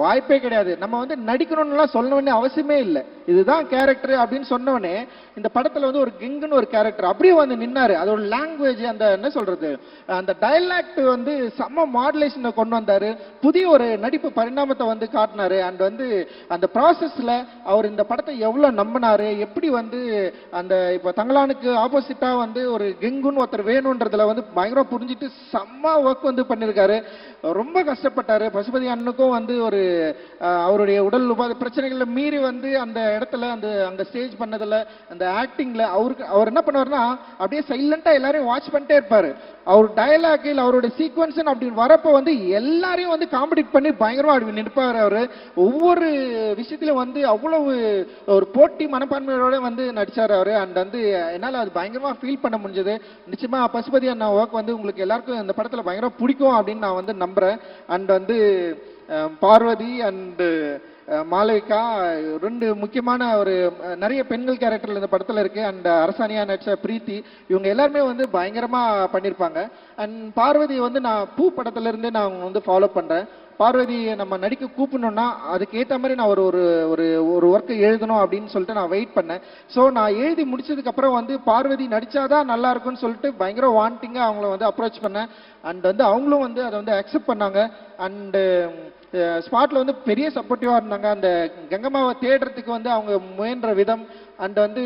வாய்ப்பே கிடையாது. நம்ம வந்து நடிக்கணும்னுலாம் சொல்ல வேண்டிய அவசியமே இல்லை, இதுதான் கேரக்டர் அப்படின்னு சொன்னோடனே இந்த படத்துல வந்து ஒரு கிங்குன்னு ஒரு கேரக்டர் அப்படியே வந்து நின்னாரு. அதோட லாங்குவேஜ், அந்த என்ன சொல்றது, அந்த டைலாக்ட் வந்து செம்ம மாடுலேஷனை கொண்டு வந்தாரு. புதிய ஒரு நடிப்பு பரிணாமத்தை வந்து காட்டினாரு. அண்ட் வந்து அந்த ப்ராசஸ்ல அவர் இந்த படத்தை எவ்வளவு நம்பினாரு, எப்படி வந்து அந்த இப்ப தங்கலானுக்கு ஆப்போசிட்டா வந்து ஒரு கெங்குன்னு ஒருத்தர் வேணும்ன்றதுல வந்து பயங்கரம் புரிஞ்சுட்டு செம்ம ஒர்க் வந்து பண்ணிருக்காரு. ரொம்ப கஷ்டப்பட்டாரு. பசுபதி அண்ணனுக்கும் வந்து ஒரு அவருடைய உடல் உபாதை பிரச்சனைகளை மீறி வந்து அந்த இடத்துல அந்த ஸ்டேஜ் பண்ணதுல அந்த ஆக்டிங்ல அவர் என்ன பண்ணுவாருன்னா அப்படியே சைலண்டா எல்லாரையும் வாட்ச் பண்ணிட்டே இருப்பாரு. அவர் டயலாக் இல்ல அவருடைய சீக்வன்ஸ் அப்படின்னு வரப்ப வந்து எல்லாரையும் வந்து காம்படிட் பண்ணி பயங்கரமா அப்படி நிற்பாரு. அவரு ஒவ்வொரு விஷயத்திலும் வந்து அவ்வளவு ஒரு போட்டி மனப்பான்மையோட வந்து நடிச்சாரு அவரு. அண்ட் வந்து என்னால அது பயங்கரமா ஃபீல் பண்ண முடிஞ்சது. நிச்சயமா பசுபதி அண்ணா ஒர்க் வந்து உங்களுக்கு எல்லாருக்கும் இந்த படத்துல பயங்கரமா பிடிக்கும் அப்படின்னு நான் வந்து நம்புறேன். அண்ட் வந்து பார்வதி அண்ட் மாளவிகா ரெண்டு முக்கியமான ஒரு நிறைய பெண்கள் கேரக்டர்ல இந்த படத்துல இருக்கு. அண்ட் அரசாணியா நடிச்ச பிரீத்தி, இவங்க எல்லாருமே வந்து பயங்கரமா பண்ணிருப்பாங்க. அண்ட் பார்வதி வந்து நான் பூ படத்துல இருந்தே நான் வந்து ஃபாலோ பண்றேன். பார்வதி நம்ம நடிக்க கூப்பிடணும்னா அதுக்கு ஏற்ற மாதிரி நான் ஒரு ஒரு ஒரு ஒர்க்கை எழுதணும் அப்படின்னு சொல்லிட்டு நான் வெயிட் பண்ணேன். ஸோ நான் எழுதி முடிச்சதுக்கு அப்புறம் வந்து பார்வதி நடிச்சாதான் நல்லா இருக்கும்னு சொல்லிட்டு பயங்கர வாண்டிங்கா அவங்கள வந்து அப்ரோச் பண்ணேன். அண்ட் வந்து அவங்களும் வந்து அதை வந்து அக்செப்ட் பண்ணாங்க. அண்ட் ஸ்பாட்ல வந்து பெரிய சப்போர்ட்டிவா இருந்தாங்க. அந்த கங்கம்மாவை தேடுறதுக்கு வந்து அவங்க முயன்ற விதம் அண்ட் வந்து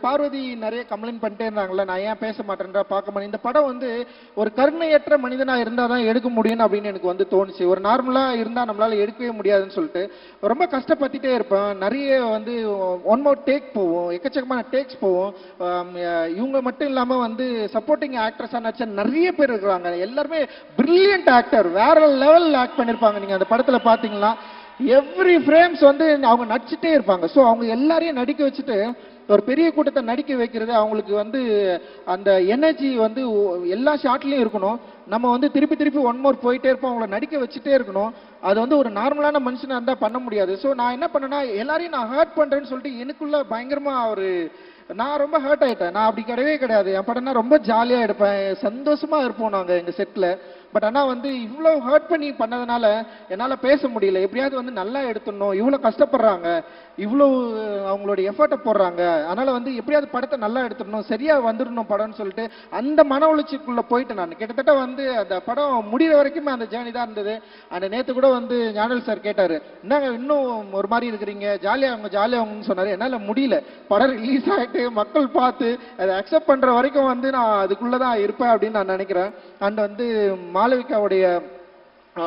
பார்வதி நிறைய கம்ப்ளைண்ட் பண்ணிட்டே இருந்தாங்கல்ல, நான் ஏன் பேச மாட்டேன்றா பார்க்க மாட்டேன். இந்த படம் வந்து ஒரு கருணையற்ற மனிதனா இருந்தால் தான் எடுக்க முடியும் அப்படின்னு எனக்கு வந்து தோணுச்சு. ஒரு நார்மலா இருந்தா நம்மளால எடுக்கவே முடியாதுன்னு சொல்லிட்டு ரொம்ப கஷ்டப்பட்டுட்டே இருப்பேன். நிறைய வந்து ஒன் மோர் டேக் போவோம், எக்கச்சக்கமான டேக்ஸ் போவோம். இவங்க மட்டும் இல்லாம வந்து சப்போர்ட்டிங் ஆக்ட்ரஸா நடிச்ச நிறைய பேர் இருக்கிறாங்க. எல்லாருமே பிரில்லியன்ட் ஆக்டர், வேற லெவல் ஆக்ட் பண்ணிருப்பாங்க. நீங்க அந்த படத்துல பாத்தீங்கன்னா எவ்ரி ஃப்ரேம்ஸ் வந்து அவங்க நடிச்சுட்டே இருப்பாங்க. ஸோ அவங்க எல்லாரையும் நடிக்க வச்சுட்டு ஒரு பெரிய கூட்டத்தை நடிக்க வைக்கிறது, அவங்களுக்கு வந்து அந்த எனர்ஜி வந்து எல்லா ஷாட்லயும் இருக்கணும். நம்ம வந்து திருப்பி திருப்பி ஒன் மோர் போயிட்டே இருப்போம், அவங்கள நடிக்க வச்சுட்டே இருக்கணும். அது வந்து ஒரு நார்மலான மனுஷனா இருந்தா பண்ண முடியாது. ஸோ நான் என்ன பண்ணேன்னா எல்லாரையும் நான் ஹர்ட் பண்றேன்னு சொல்லிட்டு எனக்குள்ள பயங்கரமா நான் ரொம்ப ஹர்ட் ஆயிட்டேன். நான் அப்படி கிடையவே கிடையாது. என் படம்னா ரொம்ப ஜாலியா எடுப்பேன், சந்தோஷமா இருப்போம் நாங்க எங்க செட்ல. பட் ஆனா வந்து இவ்வளவு ஹர்ட் பண்ணி பண்ணதுனால என்னால பேச முடியல. எப்படியாவது வந்து நல்லா எடுத்துடணும், இவ்வளவு கஷ்டப்படுறாங்க, இவ்வளவு அவங்களுடைய எஃபர்ட்டை போடுறாங்க, அதனால வந்து எப்படியாவது படத்தை நல்லா எடுத்துடணும், சரியா வந்துடணும் படம்னு சொல்லிட்டு அந்த மன உளைச்சிக்குள்ள போயிட்டு நான் கிட்டத்தட்ட வந்து அந்த படம் முடிகிற வரைக்குமே அந்த ஜேர்னி தான் இருந்தது. அந்த நேத்து கூட வந்து ஞானல் சார் கேட்டாரு, என்னங்க இன்னும் ஒரு மாதிரி இருக்கிறீங்க, ஜாலியாகன்னு சொன்னாரு. என்னால முடியல. படம் ரிலீஸ் ஆயிட்டு மக்கள் பார்த்து அதை அக்செப்ட் பண்ற வரைக்கும் வந்து நான் அதுக்குள்ளதான் இருப்பேன் அப்படின்னு நான் நினைக்கிறேன். அண்ட் வந்து மாளவிகாவுடைய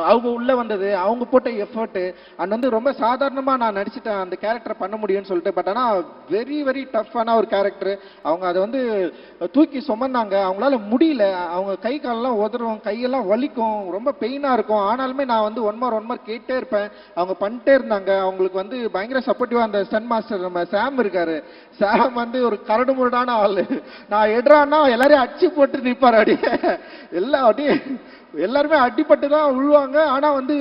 அவங்க உள்ள வந்தது, அவங்க போட்ட எஃபர்ட் அண்ட் வந்து ரொம்ப சாதாரணமா நான் நடிச்சிட்டேன் அந்த கேரக்டர் பண்ண முடியும்னு சொல்லிட்டு. பட் ஆனா வெரி வெரி டஃப்பான ஒரு கேரக்டர். அவங்க அதை வந்து தூக்கி சுமந்தாங்க, அவங்களால முடியல. அவங்க கை காலெல்லாம் உதறும், கையெல்லாம் வலிக்கும், ரொம்ப பெயினா இருக்கும். ஆனாலுமே நான் வந்து ஒன் மோர் கேட்டே இருப்பேன். அவங்க பண்ணிட்டே இருந்தாங்க. அவங்களுக்கு வந்து பயங்கர சப்போர்ட்டிவா அந்த ஸ்டன் மாஸ்டர் நம்ம சாம் இருக்காரு. சாம் வந்து ஒரு கரடு முரடான ஆளு. நான் எடுறான்னா எல்லாரையும் அடிச்சு போட்டு நிற்பாரு. அப்படியே எல்லாம் அப்படியே எல்லாருமே அடிப்பட்டு தான் விழுவாங்க. ஆனா வந்து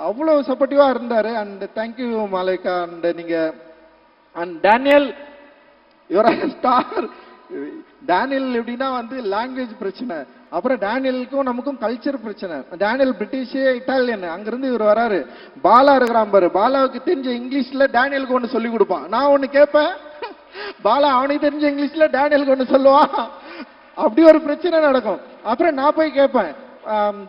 அவ்வளவு சப்போர்ட்டிவா இருந்தாரு. And thank you Malavika. அண்ட் நீங்க and Daniel your star. Daniel எப்படின்னா வந்து லாங்குவேஜ் பிரச்சனை, அப்புறம் டேனியலுக்கும் நமக்கும் கல்ச்சர் பிரச்சனை. டேனியல் பிரிட்டிஷ் இட்டாலியன், அங்கிருந்து இவர் வராரு. பாலா இருக்கிறான் பாரு, பாலாவுக்கு தெரிஞ்ச இங்கிலீஷ்ல டேனியலுக்கு ஒன்று சொல்லி கொடுப்பான். நான் ஒன்று கேட்பேன், பாலா அவனுக்கு தெரிஞ்ச இங்கிலீஷ்ல டேனியலுக்கு ஒன்று சொல்லுவான். அப்படி ஒரு பிரச்சனை நடக்கும். அப்புறம் நான் போய் கேட்பேன்,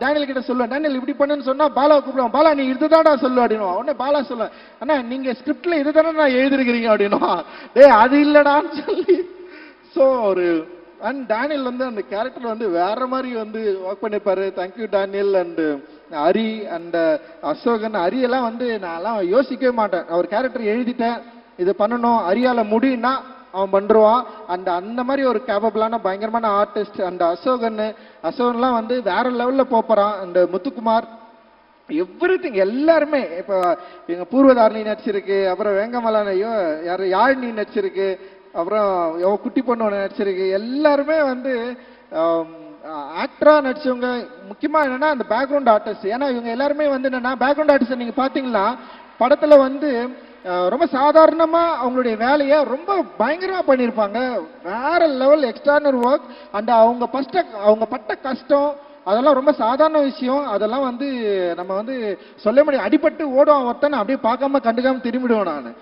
டேனியல் கிட்ட சொல்லுவேன், டேனியல் இப்படி பண்ணுன்னு சொன்னா பாலா கூப்பிடுவான், பாலா நீ இதுதான்டா சொல்லு அப்படின்னு. உடனே பாலா சொல்லுவேன், அண்ணா நீங்க ஸ்கிரிப்ட்ல இதுதானே நான் எழுதிருக்கிறீங்க அப்படின்னா, டேய் அது இல்லடான்னு சொல்லி. ஸோ ஒரு அண்ட் டேனியல் வந்து அந்த கேரக்டர் வந்து வேற மாதிரி வந்து ஒர்க் பண்ணிப்பாரு. Thank you Daniel. And Hari and Ashokan. ஹரியெல்லாம் வந்து நான்லாம் யோசிக்கவே மாட்டேன். அவர் கேரக்டர் எழுதிட்டேன், இது பண்ணணும், ஹரியால முடியும்னா அவன் பண்றான். அண்ட் அந்த மாதிரி ஒரு கேபபிளான பயங்கரமான ஆர்டிஸ்ட். அண்ட் அசோகன்லாம் வந்து வேற லெவல்ல போறான். அண்ட் முத்துக்குமார், எவ்ரிதிங் எல்லாருமே. இப்போ எங்க பூர்வதாரணி நடிச்சிருக்கு, அப்புறம் வேங்கமலானையோ யாழினி நடிச்சிருக்கு, அப்புறம் குட்டி பொண்ணு ஒன்று நடிச்சிருக்கு. எல்லாருமே வந்து ஆக்டரா நடிச்சவங்க. முக்கியமா என்னன்னா அந்த பேக்ரவுண்ட் ஆர்டிஸ்ட். ஏன்னா இவங்க எல்லாருமே வந்து என்னன்னா பேக்ரவுண்ட் ஆர்டிஸ்ட் நீங்க பாத்தீங்கன்னா படத்துல வந்து ரொம்ப சாதாரணமா அவங்களுடைய வேலையை ரொம்ப பயங்கரமா பண்ணியிருப்பாங்க. வேற லெவல் எக்ஸ்ட்ரானரி ஒர்க். அண்ட் அவங்க பட்ட கஷ்டம் அதெல்லாம் ரொம்ப சாதாரண விஷயம். அதெல்லாம் வந்து நம்ம வந்து சொல்ல முடியும். அடிபட்டு ஓடுவான் ஒருத்தன், அப்படியே பார்க்காம கண்டுக்காம திரும்பிடுவேன் நான்.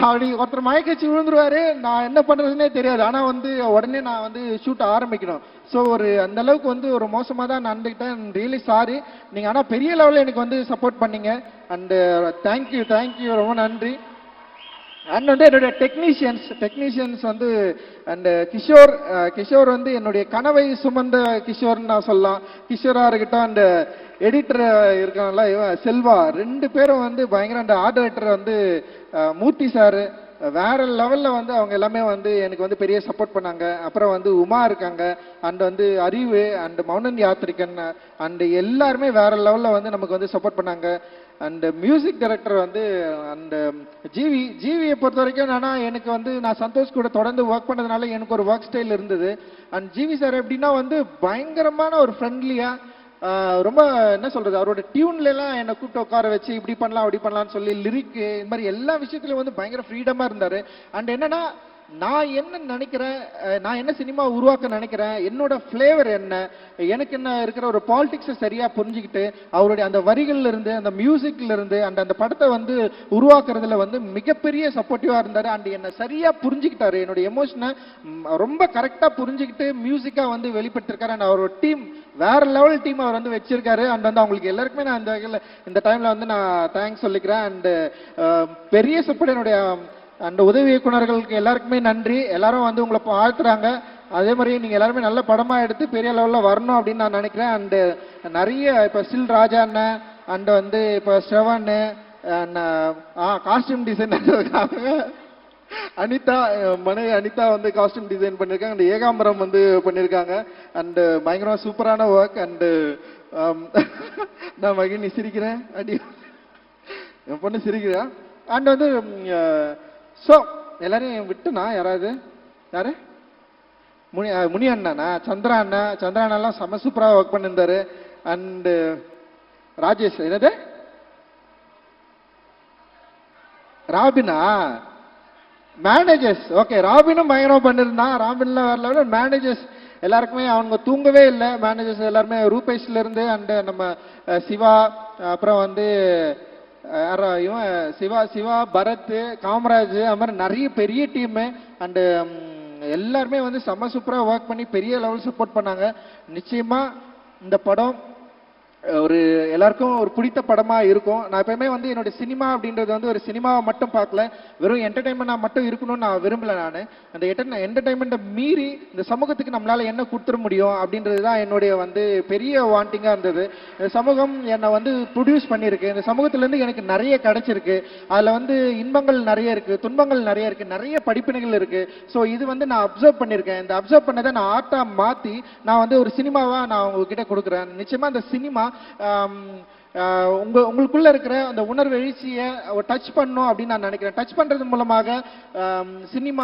அப்படி ஒருத்தர் மயக்கச்சி விழுந்துருவாரு, நான் என்ன பண்றதுன்னே தெரியாது. ஆனா வந்து உடனே நான் வந்து ஷூட் ஆரம்பிக்கணும். ஸோ ஒரு அந்த அளவுக்கு வந்து ஒரு மோசமா தான் நடந்துக்கிட்டேன். Really sorry. நீங்க ஆனா பெரிய லெவலில் எனக்கு வந்து சப்போர்ட் பண்ணீங்க. அண்ட் தேங்க்யூ ரொம்ப நன்றி. அண்ட் வந்து என்னுடைய டெக்னீஷியன்ஸ் வந்து அண்ட் கிஷோர் வந்து என்னுடைய கனவை சுமந்த கிஷோர்னு நான் சொல்லலாம். கிஷோரா இருக்கட்டும், அண்ட் எடிட்டர் இருக்காங்கல்ல செல்வா, 2 பேரும் வந்து பயங்கர. அந்த ஆர்ட் டைரக்டர் வந்து மூர்த்தி சாரு வேற லெவல்ல வந்து அவங்க எல்லாமே வந்து எனக்கு வந்து பெரிய சப்போர்ட் பண்ணாங்க. அப்புறம் வந்து உமா இருக்காங்க, அண்ட் வந்து அறிவு அண்ட் மௌனன் யாத்திரிகன் அண்ட் எல்லாருமே வேற லெவல்ல வந்து நமக்கு வந்து சப்போர்ட் பண்ணாங்க. அண்ட் மியூசிக் டைரக்டர் வந்து அந்த ஜிவியை பொறுத்த வரைக்கும் என்னன்னா எனக்கு வந்து நான் சந்தோஷ் கூட தொடர்ந்து ஒர்க் பண்ணதுனால எனக்கு ஒரு ஒர்க் ஸ்டைல் இருந்தது. அண்ட் ஜிவி சார் எப்படின்னா வந்து பயங்கரமான ஒரு ஃப்ரெண்ட்லியா ரொம்ப என்ன சொல்றது, அவரோட டியூன்ல எல்லாம் என்னை கூப்பிட்டு உட்கார வச்சு இப்படி பண்ணலாம் அப்படி பண்ணலாம்னு சொல்லி லிரிக் இந்த மாதிரி எல்லா விஷயத்துலயும் வந்து பயங்கர ஃப்ரீடமா இருந்தாரு. அண்ட் என்னன்னா நான் என்ன நினைக்கிறேன், நான் என்ன சினிமா உருவாக்க நினைக்கிறேன், என்னோட ஃபிளேவர் என்ன, எனக்கு என்ன இருக்கிற ஒரு பாலிடிக்ஸை சரியா புரிஞ்சுக்கிட்டு அவருடைய அந்த வரிகள்ல இருந்து அந்த மியூசிக்ல இருந்து அந்த படத்தை வந்து உருவாக்குறதுல வந்து மிகப்பெரிய சப்போர்ட்டிவா இருந்தாரு. அண்ட் என்ன சரியா புரிஞ்சுக்கிட்டாரு, என்னோட எமோஷனை ரொம்ப கரெக்டா புரிஞ்சுக்கிட்டு மியூசிக்கா வந்து வெளிப்படுத்திருக்காரு. அண்ட் அவரோட டீம் வேற லெவல் டீம் அவர் வந்து வச்சிருக்காரு. அண்ட் வந்து அவங்களுக்கு எல்லாருக்குமே நான் இந்த டைம்ல வந்து நான் தேங்க்ஸ் சொல்லிக்கிறேன். அண்ட் பெரிய சப்போர்ட் என்னுடைய அந்த உதவி இயக்குநர்களுக்கு எல்லாருக்குமே நன்றி. எல்லாரும் வந்து உங்களை வாழ்த்துறாங்க. அதே மாதிரி நீங்க எல்லாருமே நல்ல படமா எடுத்து பெரிய லெவல்ல வரணும் அப்படின்னு நான் நினைக்கிறேன். அண்ட் நிறைய இப்ப ஸ்டில் ராஜா அண்ணன் அண்ட் வந்து இப்ப ஸ்ரவன் காஸ்டியூம் டிசைனர் இருக்காங்க, அனிதா மனைவி அனிதா வந்து காஸ்டியூம் டிசைன் பண்ணிருக்காங்க, அண்ட் ஏகாம்பரம் வந்து பண்ணிருக்காங்க. அண்ட் பயங்கரமா சூப்பரான ஒர்க். அண்ட் நான் மகிழ்ச்சி சிரிக்கிறேன், அடி என் பொண்ணு சிரிக்கிறேன். அண்ட் வந்து ஸோ எல்லாரையும் விட்டுனா யாராவது யாரு முனி அண்ணா, சந்திரா அண்ணாலாம் செம சூப்பராக ஒர்க் பண்ணியிருந்தாரு. அண்ட் ராஜேஷ் என்னது ராபினா மேனேஜர்ஸ், ஓகே ராபினும் பயங்கரமா பண்ணிருந்தான். ராபின்லாம் வேற லெவல். மேனேஜர்ஸ் எல்லாருக்குமே அவங்க தூங்கவே இல்லை. மேனேஜர்ஸ் எல்லாருமே ரூபேஷ்ல இருந்து அண்ட் நம்ம சிவா, அப்புறம் வந்து இவன் சிவா, பரத், காமராஜ், அது மாதிரி நிறைய பெரிய டீமு அண்டு எல்லாருமே வந்து செம்ம சூப்பராக ஒர்க் பண்ணி பெரிய லெவல் சப்போர்ட் பண்ணாங்க. நிச்சயமா இந்த படம் ஒரு எல்லாருக்கும் ஒரு பிடித்த படமா இருக்கும். நான் எப்பயுமே வந்து என்னுடைய சினிமா அப்படின்றது வந்து ஒரு சினிமாவை மட்டும் பார்க்கல, வெறும் என்டர்டைன்மெண்டா மட்டும் இருக்கணும்னு நான் விரும்பல. நான் அந்த என்டர்டைன்மெண்ட்டை மீறி இந்த சமூகத்துக்கு நம்மளால என்ன கொடுத்துட முடியும் அப்படின்றது தான் என்னுடைய வந்து பெரிய வாண்டிங்கா இருந்தது. இந்த சமூகம் என்னை வந்து ப்ரொடியூஸ் பண்ணியிருக்கு. இந்த சமூகத்திலேருந்து எனக்கு நிறைய கிடைச்சிருக்கு. அதில் வந்து இன்பங்கள் நிறைய இருக்கு, துன்பங்கள் நிறைய இருக்கு, நிறைய படிப்பினைகள் இருக்கு. ஸோ இது வந்து நான் அப்சர்வ் பண்ணியிருக்கேன். இந்த அப்சர்வ் பண்ணதை நான் ஆர்ட்டா மாற்றி நான் வந்து ஒரு சினிமாவா நான் உங்ககிட்ட கொடுக்குறேன். நிச்சயமா இந்த சினிமா உங்களுக்குள்ள இருக்கிற அந்த உணர்வு எழுச்சியை டச் பண்ணும் அப்படின்னு நான் நினைக்கிறேன். டச் பண்றது மூலமாக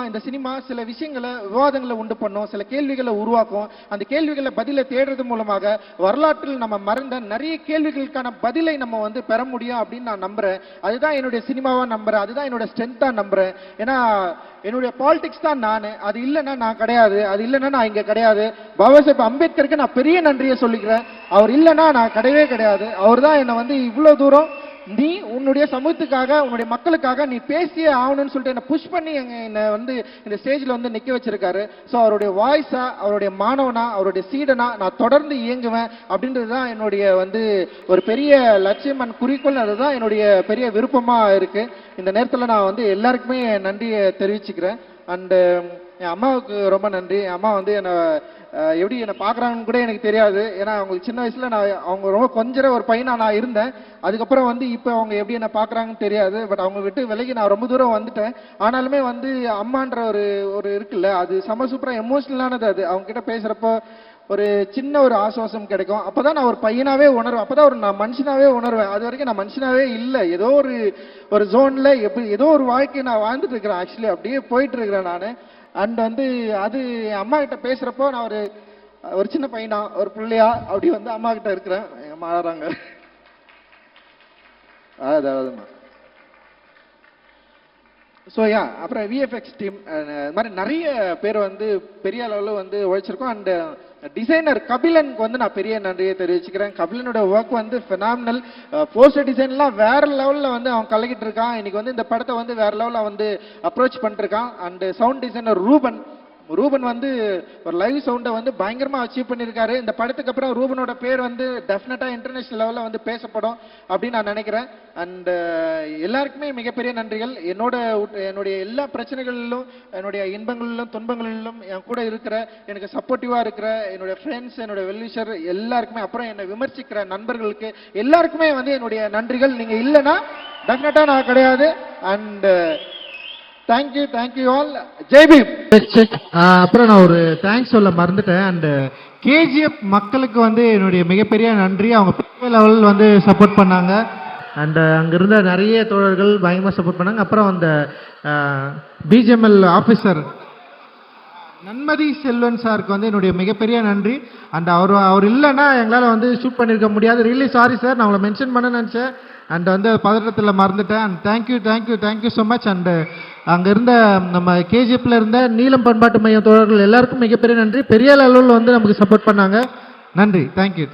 இந்த சினிமா சில விஷயங்களை விவாதங்களை உண்டு பண்ணும், சில கேள்விகளை உருவாக்கும். அந்த கேள்விகளை பதிலை தேடுறது மூலமாக வரலாற்றில் நம்ம மறந்த நிறைய கேள்விகளுக்கான பதிலை நம்ம வந்து பெற முடியும் அப்படின்னு நான் நம்புறேன். அதுதான் என்னுடைய சினிமாவா நம்புறேன், அதுதான் என்னோட ஸ்ட்ரென்த்தா நம்புறேன். ஏன்னா என்னுடைய பாலிடிக்ஸ் தான் நான், அது இல்லைன்னா நான் கிடையாது, அது இல்லைன்னா நான் இங்க கிடையாது. பாபா சாஹேப் அம்பேத்கருக்கு நான் பெரிய நன்றியை சொல்லிக்கிறேன். அவர் இல்லைன்னா நான் கிடையவே கிடையாது. அவர் தான் என்னை வந்து இவ்வளவு தூரம் நீ உன்னுடைய சமூகத்துக்காக உன்னுடைய மக்களுக்காக நீ பேசியே ஆகணும்னு சொல்லிட்டு என்னை புஷ் பண்ணி என்னை வந்து இந்த ஸ்டேஜில் வந்து நிற்க வச்சிருக்காரு. ஸோ அவருடைய வாய்ஸா, அவருடைய மாணவனா, அவருடைய சீடனா நான் தொடர்ந்து இயங்குவேன் அப்படின்றது தான் என்னுடைய வந்து ஒரு பெரிய லட்சியம் அண்ட் குறிக்கோள். அதுதான் என்னுடைய பெரிய விருப்பமா இருக்கு. இந்த நேரத்தில் நான் வந்து எல்லாருக்குமே நன்றியை தெரிவிச்சுக்கிறேன். அண்டு என் அம்மாவுக்கு ரொம்ப நன்றி. என் அம்மா வந்து என்னை எப்படி என்னை பார்க்குறாங்கன்னு கூட எனக்கு தெரியாது. ஏன்னா அவங்களுக்கு சின்ன வயசில் அவங்க ரொம்ப கொஞ்சம் ஒரு பையனா நான் இருந்தேன். அதுக்கப்புறம் வந்து இப்போ அவங்க எப்படி என்னை பார்க்குறாங்கன்னு தெரியாது. பட் அவங்க விட்டு விலகி நான் ரொம்ப தூரம் வந்துட்டேன். ஆனாலுமே வந்து அம்மான்ற ஒரு இருக்குல்ல, அது செம சூப்பராக எமோஷ்னலானது. அது அவங்க கிட்ட பேசுகிறப்போ ஒரு சின்ன ஒரு ஆசுவாசம் கிடைக்கும். அப்போதான் நான் ஒரு பையனாவே உணர்வேன், அப்போதான் நான் மனுஷனாவே உணர்வேன். அது வரைக்கும் நான் மனுஷனாவே இல்லை, ஏதோ ஒரு ஜோன்ல ஏதோ ஒரு வாழ்க்கையை நான் வாழ்ந்துட்டு இருக்கிறேன். ஆக்சுவலி அப்படியே போயிட்டு இருக்கிறேன் நான். அண்ட் வந்து அது அம்மா கிட்ட பேசுறப்போ நான் ஒரு சின்ன பையனா, ஒரு பிள்ளையா அப்படி வந்து அம்மா கிட்ட இருக்கிறேன். எங்க அம்மா ஆடுறாங்க. அதாவதுமா ஸோ அப்புறம் விஎஃப்எக்ஸ் டீம் இது மாதிரி நிறைய பேர் வந்து பெரிய அளவில் வந்து உழைச்சிருக்கோம். அண்ட் டிசைனர் கபிலனுக்கு வந்து நான் பெரிய நன்றியை தெரிவிச்சுக்கிறேன். கபிலனோட ஒர்க் வந்து ஃபினாமினல். போஸ்டர் டிசைன்லாம் வேற லெவலில் வந்து அவன் கலக்கிட்டு இருக்கான். இன்னைக்கு வந்து இந்த படத்தை வந்து வேற லெவலில் வந்து அப்ரோச் பண்ணிருக்கான். அண்ட் சவுண்ட் டிசைனர் ரூபன் வந்து ஒரு லைவ் சவுண்டை வந்து பயங்கரமா அச்சீவ் பண்ணியிருக்காரு. இந்த படத்துக்கு அப்புறம் ரூபனோட பேர் வந்து டெஃபினட்டா இன்டர்நேஷனல் லெவலில் வந்து பேசப்படும் அப்படின்னு நான் நினைக்கிறேன். அண்ட் எல்லாருக்குமே மிகப்பெரிய நன்றிகள். என்னுடைய எல்லா பிரச்சனைகளிலும், என்னுடைய இன்பங்களிலும் துன்பங்களிலும் என் கூட இருக்கிற, எனக்கு சப்போர்ட்டிவா இருக்கிற என்னுடைய ஃப்ரெண்ட்ஸ், என்னுடைய வெல்விஷர் எல்லாருக்குமே, அப்புறம் என்னை விமர்சிக்கிற நண்பர்களுக்கு எல்லாருக்குமே வந்து என்னுடைய நன்றிகள். நீங்க இல்லைன்னா டெஃபினட்டா நான் கிடையாது. And thank you all. Jai Bhim. அப்புறம் நான் ஒரு தேங்க்ஸ் சொல்ல மறந்துட்டேன். அண்ட் கேஜிஎஃப் மக்களுக்கு வந்து என்னுடைய மிகப்பெரிய நன்றி. அவங்க பெரிய லெவலில் வந்து சப்போர்ட் பண்ணாங்க. அண்ட் அங்கே இருந்த நிறைய தோழர்கள் பயங்கரமாக சப்போர்ட் பண்ணாங்க. அப்புறம் அந்த பிஜிஎம்எல் ஆஃபீஸர் நன்மதி செல்வன் சாருக்கு வந்து என்னுடைய மிகப்பெரிய நன்றி. அண்ட் அவர் இல்லைன்னா எங்களால் வந்து ஷூட் பண்ணியிருக்க முடியாது. ரியலி சாரி சார், நான் அவளை மென்ஷன் பண்ண நினச்சேன். அண்ட் வந்து பதற்றத்தில் மறந்துட்டேன். And thank you so much. And அங்கே இருந்த நம்ம கேஜிஎஃப்ல இருந்த நீலம் பண்பாட்டு மையம் தோழர்கள் எல்லாருக்கும் மிகப்பெரிய நன்றி. பெரிய அளவில் வந்து நமக்கு சப்போர்ட் பண்ணாங்க. நன்றி. தேங்க்யூ.